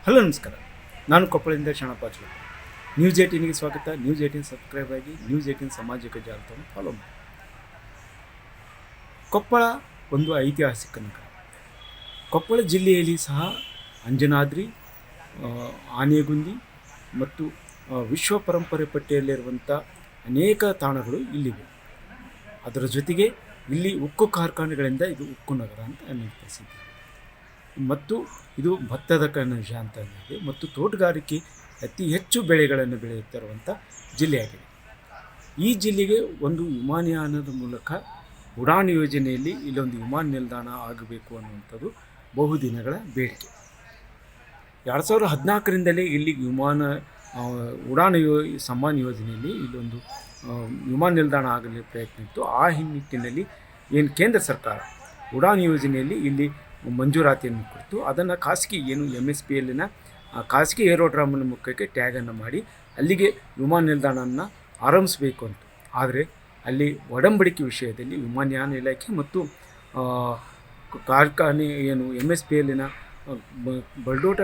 Hello ನಮಸ್ಕಾರ, ನಾನು ಕೊಪ್ಪಳದಿಂದ Sharanappa. News 18ಗೆ ಸ್ವಾಗತ. ನ್ಯೂಸ್ 18 ಸಬ್ಸ್ಕ್ರೈಬ್ ಆಗಿ ನ್ಯೂಸ್ 18 ಸಾಮಾಜಿಕ ಜಾಲತಾಣ ಫಾಲೋ ಮಾಡಿ. ಕೊಪ್ಪಳ ಒಂದು ಐತಿಹಾಸಿಕ ನಗರ. ಕೊಪ್ಪಳ ಜಿಲ್ಲೆಯಲ್ಲಿ ಸಹ ಅಂಜನಾದ್ರಿ, ಆನೆಗುಂದಿ ಮತ್ತು ವಿಶ್ವ ಪರಂಪರೆ ಪಟ್ಟಿಯಲ್ಲಿರುವಂಥ ಅನೇಕ ತಾಣಗಳು ಇಲ್ಲಿವೆ. ಅದರ ಜೊತೆಗೆ ಇಲ್ಲಿ ಉಕ್ಕು ಕಾರ್ಖಾನೆಗಳಿಂದ ಇದು ಉಕ್ಕು ನಗರ ಅಂತ ಪ್ರಸಿದ್ಧಿ. ಮತ್ತು ಇದು ಭತ್ತದ ಕಣಜ ಅಂತ ಇದೆ ಮತ್ತು ತೋಟಗಾರಿಕೆ ಅತಿ ಹೆಚ್ಚು ಬೆಳೆಗಳನ್ನು ಬೆಳೆಯುತ್ತಿರುವಂಥ ಜಿಲ್ಲೆಯಾಗಿದೆ. ಈ ಜಿಲ್ಲೆಗೆ ಒಂದು ವಿಮಾನಯಾನದ ಮೂಲಕ ಉಡಾನ್ ಯೋಜನೆಯಲ್ಲಿ ಇಲ್ಲೊಂದು ವಿಮಾನ ನಿಲ್ದಾಣ ಆಗಬೇಕು ಅನ್ನುವಂಥದ್ದು ಬಹುದಿನಗಳ ಬೇಡಿಕೆ. 2014ರಿಂದಲೇ ಇಲ್ಲಿ ಉಡಾನ್ ಸಮ್ಮಾನ್ ಯೋಜನೆಯಲ್ಲಿ ಇಲ್ಲೊಂದು ವಿಮಾನ ನಿಲ್ದಾಣ ಆಗಲು ಪ್ರಯತ್ನ ಇತ್ತು. ಆ ನಿಟ್ಟಿನಲ್ಲಿ ಏನು ಕೇಂದ್ರ ಸರ್ಕಾರ ಉಡಾನ್ ಯೋಜನೆಯಲ್ಲಿ ಇಲ್ಲಿ ಮಂಜೂರಾತಿಯನ್ನು ಕೊಟ್ಟು ಅದನ್ನು ಖಾಸಗಿ MSPಯಲ್ಲಿನ ಖಾಸಗಿ ಏರೋಡ್ರಾಮನ ಮುಖಕ್ಕೆ ಟ್ಯಾಗನ್ನು ಮಾಡಿ ಅಲ್ಲಿಗೆ ವಿಮಾನ ನಿಲ್ದಾಣವನ್ನು ಆರಂಭಿಸಬೇಕು ಅಂತ. ಆದರೆ ಅಲ್ಲಿ ಒಡಂಬಡಿಕೆ ವಿಷಯದಲ್ಲಿ ವಿಮಾನಯಾನ ಇಲಾಖೆ ಮತ್ತು ಕಾರ್ಖಾನೆ MSPಯಲ್ಲಿನ ಬಲ್ಡೋಟ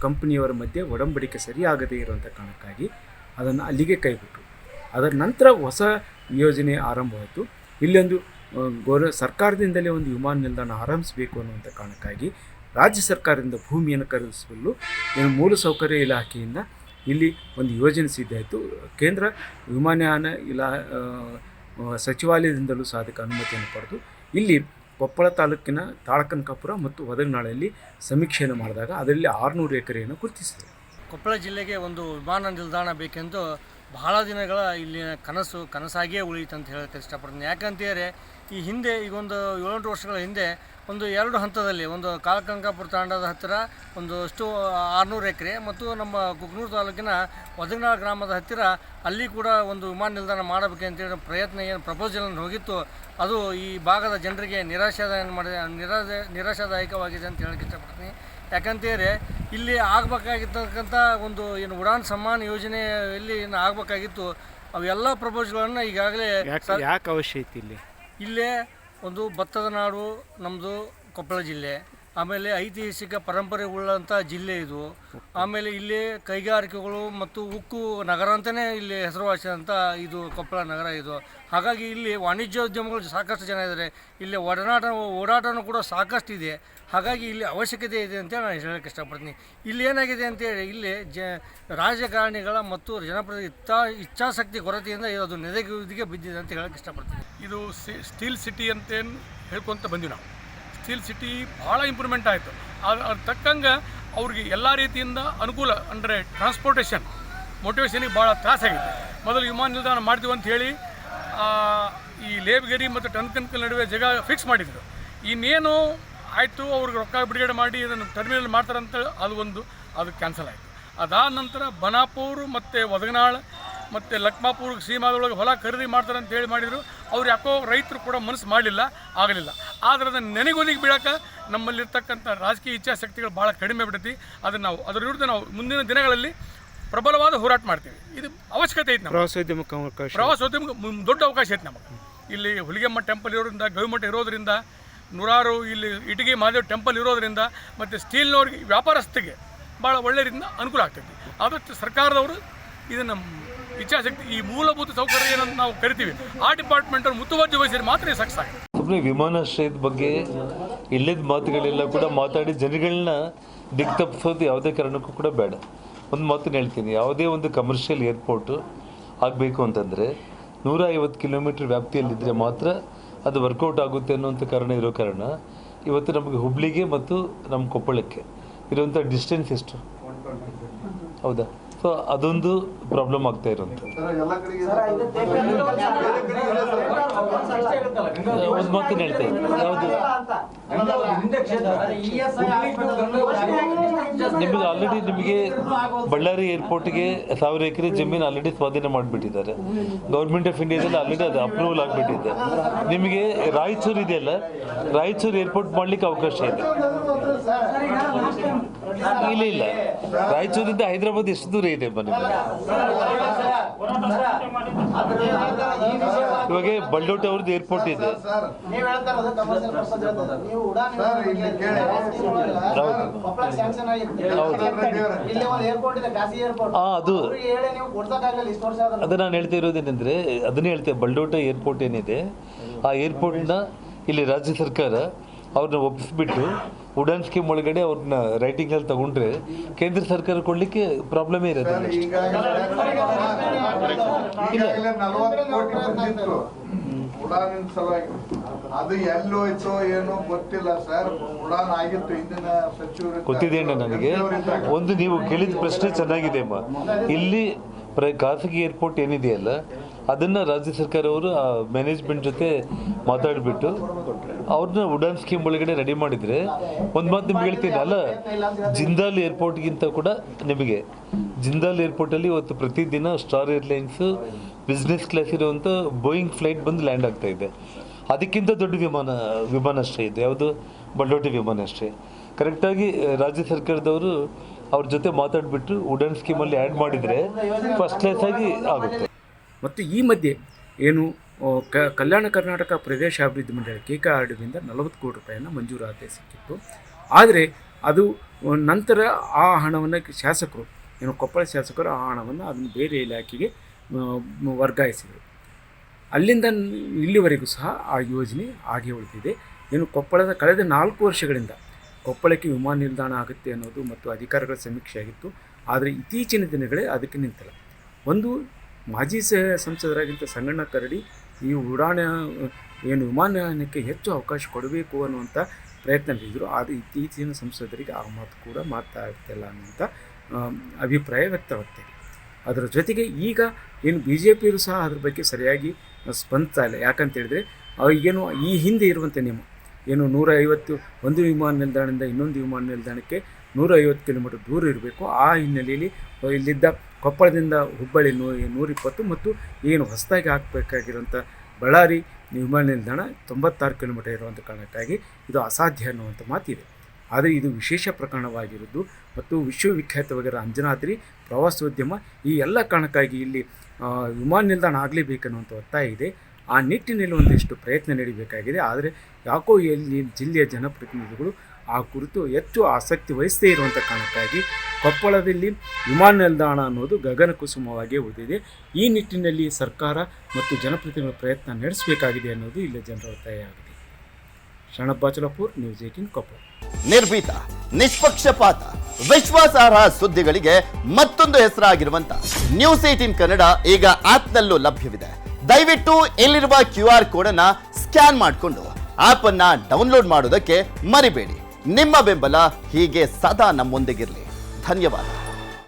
ಕಂಪನಿಯವರ ಮಧ್ಯೆ ಒಡಂಬಡಿಕೆ ಸರಿಯಾಗದೇ ಇರುವಂಥ ಕಾರಣಕ್ಕಾಗಿ ಅದನ್ನು ಅಲ್ಲಿಗೆ ಕೈಬಿಟ್ಟರು. ಅದರ ನಂತರ ಹೊಸ ಯೋಜನೆ ಆರಂಭವಾಯಿತು. ಇಲ್ಲೊಂದು ಸರ್ಕಾರದಿಂದಲೇ ಒಂದು ವಿಮಾನ ನಿಲ್ದಾಣ ಆರಂಭಿಸಬೇಕು ಅನ್ನುವಂಥ ಕಾರಣಕ್ಕಾಗಿ ರಾಜ್ಯ ಸರ್ಕಾರದಿಂದ ಭೂಮಿಯನ್ನು ಖರೀದಿಸಲು ಮೂಲಸೌಕರ್ಯ ಇಲಾಖೆಯಿಂದ ಇಲ್ಲಿ ಒಂದು ಯೋಜನೆ ಸಿದ್ಧಾಯಿತು. ಕೇಂದ್ರ ವಿಮಾನಯಾನ ಸಚಿವಾಲಯದಿಂದಲೂ ಸಹ ಅದಕ್ಕೆ ಅನುಮತಿಯನ್ನು ಪಡೆದು ಇಲ್ಲಿ ಕೊಪ್ಪಳ ತಾಲೂಕಿನ ತಾಳಕನಕಾಪುರ ಮತ್ತು ಒದಗನಾಳಲ್ಲಿ ಸಮೀಕ್ಷೆಯನ್ನು ಮಾಡಿದಾಗ ಅದರಲ್ಲಿ 600 ಎಕರೆಯನ್ನು ಗುರುತಿಸಿದೆ. ಕೊಪ್ಪಳ ಜಿಲ್ಲೆಗೆ ಒಂದು ವಿಮಾನ ನಿಲ್ದಾಣ ಬೇಕೆಂದು ಬಹಳ ದಿನಗಳ ಇಲ್ಲಿನ ಕನಸಾಗಿಯೇ ಉಳಿಯಿತು ಅಂತ ಹೇಳಕ್ಕೆ ಇಷ್ಟಪಡ್ತೀನಿ. ಯಾಕಂತೇಳಿದ್ರೆ ಈ ಹಿಂದೆ ಈಗೊಂದು 7-8 ವರ್ಷಗಳ ಹಿಂದೆ ಒಂದು 2 ಹಂತದಲ್ಲಿ ಒಂದು ತಾಳಕನಕಾಪುರ ತಾಂಡದ ಹತ್ತಿರ ಒಂದಷ್ಟು 600 ಎಕರೆ ಮತ್ತು ನಮ್ಮ ಕುಕನೂರು ತಾಲೂಕಿನ ಒದಗನಾಳ ಗ್ರಾಮದ ಹತ್ತಿರ ಅಲ್ಲಿ ಕೂಡ ಒಂದು ವಿಮಾನ ನಿಲ್ದಾಣ ಮಾಡಬೇಕಂತೇಳಿ ಪ್ರಯತ್ನ ಏನು ಪ್ರಪೋಸಲನ್ನು ಹೋಗಿತ್ತು, ಅದು ಈ ಭಾಗದ ಜನರಿಗೆ ನಿರಾಶಾದಾಯಕವಾಗಿದೆ ಅಂತ ಹೇಳಕ್ಕೆ ಇಷ್ಟಪಡ್ತೀನಿ. ಯಾಕಂತೇಳಿ ಇಲ್ಲಿ ಆಗಬೇಕಾಗಿರ್ತಕ್ಕಂಥ ಒಂದು ಏನು ಉಡಾನ್ ಸಮ್ಮಾನ್ ಯೋಜನೆಯಲ್ಲಿ ಏನು ಆಗಬೇಕಾಗಿತ್ತು ಅವೆಲ್ಲ ಪ್ರಪೋಸಲ್ಗಳನ್ನು ಈಗಾಗಲೇ ಯಾಕೆ ಅವಶ್ಯ ಐತಿ ಇಲ್ಲೇ ಒಂದು ಭತ್ತದ ನಾಡು ನಮ್ಮದು ಕೊಪ್ಪಳ ಜಿಲ್ಲೆ. ಆಮೇಲೆ ಐತಿಹಾಸಿಕ ಪರಂಪರೆ ಉಳ್ಳಂಥ ಜಿಲ್ಲೆ ಇದು. ಆಮೇಲೆ ಇಲ್ಲಿ ಕೈಗಾರಿಕೆಗಳು ಮತ್ತು ಉಕ್ಕು ನಗರ ಅಂತಲೇ ಇಲ್ಲಿ ಹೆಸರುವಾಸಿದಂಥ ಇದು ಕೊಪ್ಪಳ ನಗರ ಇದು. ಹಾಗಾಗಿ ಇಲ್ಲಿ ವಾಣಿಜ್ಯೋದ್ಯಮಗಳು ಸಾಕಷ್ಟು ಜನ ಇದ್ದಾರೆ. ಇಲ್ಲಿ ಓಡಾಟನೂ ಕೂಡ ಸಾಕಷ್ಟು ಇದೆ. ಹಾಗಾಗಿ ಇಲ್ಲಿ ಅವಶ್ಯಕತೆ ಇದೆ ಅಂತೇಳಿ ನಾನು ಹೇಳೋಕ್ಕೆ ಇಷ್ಟಪಡ್ತೀನಿ. ಇಲ್ಲಿ ಏನಾಗಿದೆ ಅಂತೇಳಿ ಇಲ್ಲಿ ರಾಜಕಾರಣಿಗಳ ಮತ್ತು ಜನಪ್ರತಿನಿಧಿ ಇಚ್ಛಾಶಕ್ತಿ ಕೊರತೆಯಿಂದ ಅದು ನೆದೆಗುದಿಗೆ ಬಿದ್ದಿದೆ ಅಂತ ಹೇಳೋಕ್ಕೆ ಇಷ್ಟಪಡ್ತೀನಿ. ಇದು ಸ್ಟೀಲ್ ಸಿಟಿ ಅಂತೇನು ಹೇಳ್ಕೊತ ಬಂದ್ವಿ ನಾವು. ಸ್ಟೀಲ್ ಸಿಟಿ ಭಾಳ ಇಂಪ್ರೂವ್ಮೆಂಟ್ ಆಯಿತು. ಅದ್ರ ತಕ್ಕಂಗೆ ಅವ್ರಿಗೆ ಎಲ್ಲ ರೀತಿಯಿಂದ ಅನುಕೂಲ ಅಂದರೆ ಟ್ರಾನ್ಸ್ಪೋರ್ಟೇಷನ್ ಮೋಟಿವೇಶನಿಗೆ ಭಾಳ ತ್ರಾಸಾಗಿದೆ. ಮೊದಲು ವಿಮಾನ ನಿಲ್ದಾಣ ಮಾಡ್ತೀವಿ ಅಂತ ಹೇಳಿ ಈ ಲೇಬ್ಗೇರಿ ಮತ್ತು ಟನ್ಕನ್ಕಲ್ ನಡುವೆ ಜಾಗ ಫಿಕ್ಸ್ ಮಾಡಿದರು. ಇನ್ನೇನು ಆಯಿತು ಅವ್ರಿಗೆ ರೊಕ್ಕ ಬಿಡುಗಡೆ ಮಾಡಿ ಇದನ್ನು ಟರ್ಮಿನಲ್ ಮಾಡ್ತಾರಂತ ಅದು ಕ್ಯಾನ್ಸಲ್ ಆಯಿತು. ಅದಾದ ನಂತರ ಬನಾಪುರ ಮತ್ತು ಒದಗನಾಳ ಮತ್ತು ಲಕ್ಮಾಪುರ ಸೀಮಾದೊಳಗೆ ಹೊಲ ಖರೀದಿ ಮಾಡ್ತಾರೆ ಅಂತ ಹೇಳಿ ಮಾಡಿದರು. ಅವ್ರು ಯಾಕೋ ರೈತರು ಕೂಡ ಮನಸ್ಸು ಆಗಲಿಲ್ಲ. ಆದರೆ ಅದನ್ನು ನೆನೆಗೊದಿಗೆ ಬೀಳಕ್ಕೆ ನಮ್ಮಲ್ಲಿರ್ತಕ್ಕಂಥ ರಾಜಕೀಯ ಇಚ್ಛಾಶಕ್ತಿಗಳು ಭಾಳ ಕಡಿಮೆ ಬಿಡ್ತೈತಿ. ಅದರ ವಿರುದ್ಧ ನಾವು ಮುಂದಿನ ದಿನಗಳಲ್ಲಿ ಪ್ರಬಲವಾದ ಹೋರಾಟ ಮಾಡ್ತೀವಿ. ಇದು ಅವಶ್ಯಕತೆ ಐತೆ. ಪ್ರವಾಸೋದ್ಯಮಕ್ಕೆ ದೊಡ್ಡ ಅವಕಾಶ ಐತೆ ನಮಗೆ. ಇಲ್ಲಿ ಹುಲಿಗೆಮ್ಮ ಟೆಂಪಲ್ ಇರೋದ್ರಿಂದ, ಗವಿಮಠ ಇರೋದರಿಂದ, ನೂರಾರು ಇಲ್ಲಿ ಇಟಗಿ ಮಹಾದೇವ್ ಟೆಂಪಲ್ ಇರೋದರಿಂದ ಮತ್ತು ಸ್ಟೀಲ್ನವ್ರಿಗೆ ವ್ಯಾಪಾರಸ್ಥಿಗೆ ಭಾಳ ಒಳ್ಳೆಯದಿಂದ ಅನುಕೂಲ ಆಗ್ತೈತಿ. ಆದಷ್ಟು ಸರ್ಕಾರದವರು ಇದನ್ನು ಇಚ್ಛಾಶಕ್ತಿ ಈ ಮೂಲಭೂತ ಸೌಕರ್ಯ ಏನಂತ ನಾವು ಕರಿತೀವಿ ಆ ಡಿಪಾರ್ಟ್ಮೆಂಟವ್ರು ಮುತುವರ್ಜಿ ವಹಿಸಿದ್ರೆ ಮಾತ್ರ ಸಕ್ಸಸ್ ಆಗಿದೆ. ಸುಮ್ಮನೆ ವಿಮಾನಾಶ್ರಯದ ಬಗ್ಗೆ ಇಲ್ಲದ ಮಾತುಗಳೆಲ್ಲ ಕೂಡ ಮಾತಾಡಿ ಜನಗಳನ್ನ ದಿಕ್ಕು ತಪ್ಪಿಸೋದು ಯಾವುದೇ ಕಾರಣಕ್ಕೂ ಕೂಡ ಬೇಡ. ಒಂದು ಮಾತನ್ನು ಹೇಳ್ತೀನಿ, ಯಾವುದೇ ಒಂದು ಕಮರ್ಷಿಯಲ್ ಏರ್ಪೋರ್ಟು ಆಗಬೇಕು ಅಂತಂದರೆ 150 ಕಿಲೋಮೀಟ್ರ್ ವ್ಯಾಪ್ತಿಯಲ್ಲಿದ್ದರೆ ಮಾತ್ರ ಅದು ವರ್ಕೌಟ್ ಆಗುತ್ತೆ ಅನ್ನೋಂಥ ಕಾರಣ ಇವತ್ತು ನಮಗೆ ಹುಬ್ಳಿಗೆ ಮತ್ತು ನಮ್ಮ ಕೊಪ್ಪಳಕ್ಕೆ ಇರುವಂಥ ಡಿಸ್ಟೆನ್ಸ್ ಎಷ್ಟು ಹೌದಾ? ಸೊ ಅದೊಂದು ಪ್ರಾಬ್ಲಮ್ ಆಗ್ತಾ ಇರೋಂಥದ್ದು. ಒಂದು ಮಾತನ್ನು ಹೇಳ್ತಾ ಇದ್ದೀನಿ, ಯಾವುದು ನಿಮಗೆ ಬಳ್ಳಾರಿ ಏರ್ಪೋರ್ಟ್ಗೆ 1000 ಎಕರೆ ಜಮೀನು ಆಲ್ರೆಡಿ ಸ್ವಾಧೀನ ಮಾಡಿಬಿಟ್ಟಿದ್ದಾರೆ. ಗೌರ್ಮೆಂಟ್ ಆಫ್ ಇಂಡಿಯಾದಲ್ಲಿ ಆಲ್ರೆಡಿ ಅದು ಅಪ್ರೂವಲ್ ಆಗಿಬಿಟ್ಟಿದೆ. ನಿಮಗೆ ರಾಯಚೂರು ಇದೆಯಲ್ಲ, ರಾಯಚೂರು ಏರ್ಪೋರ್ಟ್ ಮಾಡಲಿಕ್ಕೆ ಅವಕಾಶ ಇದೆ. ಇಲ್ಲ ರಾಯಚೂರಿಂದ ಹೈದರಾಬಾದ್ ಎಷ್ಟು ದೂರ ಇದೆ ಮನೆ ಇವಾಗ ಬಲ್ಡೋಟ ಅವ್ರದ್ದು ಏರ್ಪೋರ್ಟ್ ಇದೆ. ಅದು ನಾನು ಹೇಳ್ತಾ ಇರೋದೇನೆಂದ್ರೆ ಅದನ್ನೇ ಹೇಳ್ತೇವೆ. ಬಲ್ಡೋಟ ಏರ್ಪೋರ್ಟ್ ಏನಿದೆ ಆ ಏರ್ಪೋರ್ಟ್ನ ಇಲ್ಲಿ ರಾಜ್ಯ ಸರ್ಕಾರ ಅವ್ರನ್ನ ಒಪ್ಪಿಸ್ಬಿಟ್ಟು ಉಡಾನ್ ಸ್ಕೀಮ್ ಒಳಗಡೆ ಅವ್ರನ್ನ ರೈಟಿಂಗಲ್ಲಿ ತಗೊಂಡ್ರೆ ಕೇಂದ್ರ ಸರ್ಕಾರ ಕೊಡ್ಲಿಕ್ಕೆ ಪ್ರಾಬ್ಲಮೇ ಇರೋದಿಲ್ಲ. ಉಡಾನಿನ ಸಲುವಾಗಿ ಅದು ಎಲ್ಲಿ ಹೋಯ್ತೋ ಏನೋ ಗೊತ್ತಿಲ್ಲ ಸರ್. ಉಡಾನ್ ಆಗಿತ್ತು ಹಿಂದಿನ ಸಚಿವರು ಗೊತ್ತಿದೆ ಅಣ್ಣ ನನಗೆ. ಒಂದು ನೀವು ಕೇಳಿದ ಪ್ರಶ್ನೆ ಚೆನ್ನಾಗಿದೆ ಅಮ್ಮ. ಇಲ್ಲಿ ಖಾಸಗಿ ಏರ್ಪೋರ್ಟ್ ಏನಿದೆಯಲ್ಲ ಅದನ್ನ ರಾಜ್ಯ ಸರ್ಕಾರ ಅವರು ಆ ಮ್ಯಾನೇಜ್ಮೆಂಟ್ ಜೊತೆ ಮಾತಾಡಿಬಿಟ್ಟು ಅವ್ರನ್ನ ಉಡಾನ್ ಸ್ಕೀಮ್ ಒಳಗಡೆ ರೆಡಿ ಮಾಡಿದ್ರೆ ಒಂದು ಮಾತು ನಿಮ್ಗೆ ಹೇಳ್ತೀನಿ ಅಲ್ಲ, ಜಿಂದಾಲ್ ಏರ್ಪೋರ್ಟ್ಗಿಂತ ಕೂಡ ನಿಮಗೆ ಜಿಂದಾಲ್ ಏರ್ಪೋರ್ಟಲ್ಲಿ ಇವತ್ತು ಪ್ರತಿದಿನ ಸ್ಟಾರ್ ಏರ್ಲೈನ್ಸ್ ಬಿಸ್ನೆಸ್ ಕ್ಲಾಸ್ ಇರುವಂಥ ಬೋಯಿಂಗ್ ಫ್ಲೈಟ್ ಬಂದು ಲ್ಯಾಂಡ್ ಆಗ್ತಾ ಇದೆ. ಅದಕ್ಕಿಂತ ದೊಡ್ಡ ವಿಮಾನಾಶ್ರಯ ಇದೆ, ಯಾವುದು ಬಲ್ಡೋಟಿ ವಿಮಾನಾಶ್ರಯ. ಕರೆಕ್ಟಾಗಿ ರಾಜ್ಯ ಸರ್ಕಾರದವರು ಅವ್ರ ಜೊತೆ ಮಾತಾಡಿಬಿಟ್ಟು ಉಡಾನ್ ಸ್ಕೀಮಲ್ಲಿ ಆ್ಯಡ್ ಮಾಡಿದರೆ ಫಸ್ಟ್ ಕ್ಲಾಸ್ ಆಗಿ ಆಗುತ್ತೆ. ಮತ್ತು ಈ ಮಧ್ಯೆ ಏನು ಕಲ್ಯಾಣ ಕರ್ನಾಟಕ ಪ್ರದೇಶ ಅಭಿವೃದ್ಧಿ ಮಂಡಳಿ KKRDಯಿಂದ 40 ಕೋಟಿ ರೂಪಾಯಿಯನ್ನು ಮಂಜೂರಾತಿ ಸಿಕ್ಕಿತ್ತು. ಆದರೆ ಅದು ನಂತರ ಆ ಹಣವನ್ನು ಶಾಸಕರು ಏನು ಕೊಪ್ಪಳ ಶಾಸಕರು ಆ ಹಣವನ್ನು ಅದನ್ನು ಬೇರೆ ಇಲಾಖೆಗೆ ವರ್ಗಾಯಿಸಿದರು. ಅಲ್ಲಿಂದ ಇಲ್ಲಿವರೆಗೂ ಸಹ ಆ ಯೋಜನೆ ಹಾಗೆ ಉಳಿದಿದೆ. ಏನು ಕೊಪ್ಪಳದ ಕಳೆದ 4 ವರ್ಷಗಳಿಂದ ಕೊಪ್ಪಳಕ್ಕೆ ವಿಮಾನ ನಿಲ್ದಾಣ ಆಗುತ್ತೆ ಅನ್ನೋದು ಮತ್ತು ಅಧಿಕಾರಿಗಳ ಸಮೀಕ್ಷೆ ಆಗಿತ್ತು. ಆದರೆ ಇತ್ತೀಚಿನ ದಿನಗಳೇ ಅದಕ್ಕೆ ನಿಂತಲ್ಲ. ಒಂದು ಮಾಜಿ ಸಂಸದರಾಗಿದ್ದ ಸಂಗಣ್ಣ ಕರಡಿ ಈ ಉಡಾಣ ಏನು ವಿಮಾನಯಾನಕ್ಕೆ ಹೆಚ್ಚು ಅವಕಾಶ ಕೊಡಬೇಕು ಅನ್ನುವಂಥ ಪ್ರಯತ್ನ ನಡೆಸಿದರು. ಆದರೆ ಇತ್ತೀಚಿನ ಸಂಸದರಿಗೆ ಆ ಮಾತು ಕೂಡ ಮಾತಾಡ್ತಿಲ್ಲ ಅನ್ನುವಂಥ ಅಭಿಪ್ರಾಯ ವ್ಯಕ್ತವಾಗ್ತಾಯಿದೆ. ಅದರ ಜೊತೆಗೆ ಈಗ ಏನು BJPಯವರು ಸಹ ಅದ್ರ ಬಗ್ಗೆ ಸರಿಯಾಗಿ ಸ್ಪಂದಿಸ್ತಾ ಇಲ್ಲ. ಯಾಕಂತೇಳಿದರೆ ಏನು ಈ ಹಿಂದೆ ಇರುವಂಥ ನಿಯಮ ಏನು 150 ಒಂದು ವಿಮಾನ ನಿಲ್ದಾಣದಿಂದ ಇನ್ನೊಂದು ವಿಮಾನ ನಿಲ್ದಾಣಕ್ಕೆ 150 ಕಿಲೋಮೀಟರ್ ದೂರ ಇರಬೇಕು. ಆ ಹಿನ್ನೆಲೆಯಲ್ಲಿ ಇಲ್ಲಿದ್ದ ಕೊಪ್ಪಳದಿಂದ ಹುಬ್ಬಳ್ಳಿ 120 ಮತ್ತು ಏನು ಹೊಸದಾಗಿ ಹಾಕಬೇಕಾಗಿರುವಂಥ ಬಳ್ಳಾರಿ ವಿಮಾನ ನಿಲ್ದಾಣ 96 ಕಿಲೋಮೀಟರ್ ಇರುವಂಥ ಕಾರಣಕ್ಕಾಗಿ ಇದು ಅಸಾಧ್ಯ ಅನ್ನುವಂಥ ಮಾತಿದೆ. ಆದರೆ ಇದು ವಿಶೇಷ ಪ್ರಕರಣವಾಗಿರೋದು ಮತ್ತು ವಿಶ್ವವಿಖ್ಯಾತವಾಗಿರೋ ಅಂಜನಾದ್ರಿ ಪ್ರವಾಸೋದ್ಯಮ ಈ ಎಲ್ಲ ಕಾರಣಕ್ಕಾಗಿ ಇಲ್ಲಿ ವಿಮಾನ ನಿಲ್ದಾಣ ಆಗಲೇಬೇಕನ್ನುವಂಥ ಒತ್ತಾಯ ಇದೆ. ಆ ನಿಟ್ಟಿನಲ್ಲಿ ಒಂದಿಷ್ಟು ಪ್ರಯತ್ನ ನಡೀಬೇಕಾಗಿದೆ. ಆದರೆ ಯಾಕೋ ಇಲ್ಲಿ ಜಿಲ್ಲೆಯ ಜನಪ್ರತಿನಿಧಿಗಳು ಆ ಕುರಿತು ಹೆಚ್ಚು ಆಸಕ್ತಿ ವಹಿಸದೇ ಇರುವಂಥ ಕಾರಣಕ್ಕಾಗಿ ಕೊಪ್ಪಳದಲ್ಲಿ ವಿಮಾನ ನಿಲ್ದಾಣ ಅನ್ನೋದು ಗಗನಕುಸುಮವಾಗಿ ಉಳಿದಿದೆ. ಈ ನಿಟ್ಟಿನಲ್ಲಿ ಸರ್ಕಾರ ಮತ್ತು ಜನಪ್ರತಿನಿಧಿಗಳ ಪ್ರಯತ್ನ ನಡೆಸಬೇಕಾಗಿದೆ ಅನ್ನೋದು ಇಲ್ಲಿ ಜನರ ಒತ್ತಾಯ ಆಗಿದೆ. ಶರಣಪ್ಪ ಬಾಚಲಾಪುರ್, ನ್ಯೂಸ್ 18 ಕೊಪ್ಪಳ. ನಿರ್ಭೀತ, ನಿಷ್ಪಕ್ಷಪಾತ, ವಿಶ್ವಾಸಾರ್ಹ ಸುದ್ದಿಗಳಿಗೆ ಮತ್ತೊಂದು ಹೆಸರಾಗಿರುವಂತ ನ್ಯೂಸ್ 18 ಕನ್ನಡ ಈಗ ಆಪ್ನಲ್ಲೂ ಲಭ್ಯವಿದೆ. ದಯವಿಟ್ಟು ಇಲ್ಲಿರುವ QR ಕೋಡ್ ಅನ್ನ ಸ್ಕ್ಯಾನ್ ಮಾಡಿಕೊಂಡು ಆಪ್ ಅನ್ನ ಡೌನ್ಲೋಡ್ ಮಾಡೋದಕ್ಕೆ ಮರಿಬೇಡಿ. ನಿಮ್ಮ ಬೆಂಬಲ ಹೀಗೆ ಸದಾ ನಮ್ಮೊಂದಿಗಿರಲಿ. ಧನ್ಯವಾದ.